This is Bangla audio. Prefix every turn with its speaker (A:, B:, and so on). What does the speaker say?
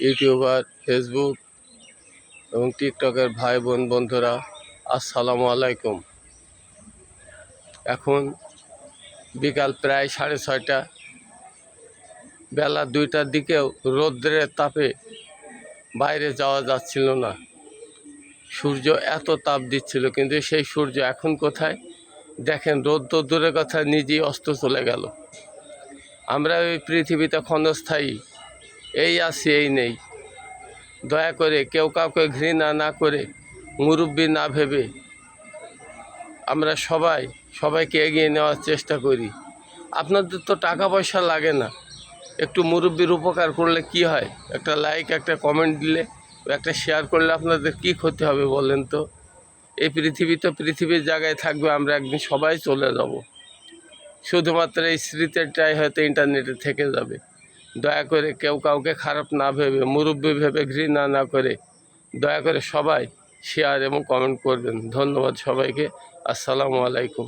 A: ইউটিউবার, ফেসবুক এবং টিকটকের ভাই বোন বন্ধুরা, আসসালামু আলাইকুম। এখন বিকাল প্রায় 6:30, বেলা 2টার দিকেও রৌদ্রের তাপে বাইরে যাওয়া যাচ্ছিল না। সূর্য এত তাপ দিচ্ছিল, কিন্তু সেই সূর্য এখন কোথায় দেখেন। রৌদ্র দূরের কথা, নিজেই অস্ত চলে গেল। আমরা এই পৃথিবীতে ক্ষণস্থায়ী, এই আছি এই নেই। দয়া করে কেউ কাউকে ঘৃণা না করে, মুরব্বি না ভেবে আমরা সবাইকে এগিয়ে নেওয়ার চেষ্টা করি। আপনাদের তো টাকা পয়সা লাগে না, একটু মুরব্বির উপকার করলে কি হয়? একটা লাইক, একটা কমেন্ট দিলে, একটা শেয়ার করলে আপনাদের কি ক্ষতি হবে বলেন তো? এই পৃথিবী তো পৃথিবীর জায়গায় থাকবে, আমরা একদিন সবাই চলে যাব। শুধুমাত্র এই স্মৃতিটাই হয়তো ইন্টারনেটে থেকে যাবে। দয়া করে কেউ কাউকে খারাপ না ভেবে, মুরব্বি ভেবে ঘৃণা না করে, দয়া করে সবাই শেয়ার এবং কমেন্ট করবেন। ধন্যবাদ সবাইকে। আসসালামু আলাইকুম।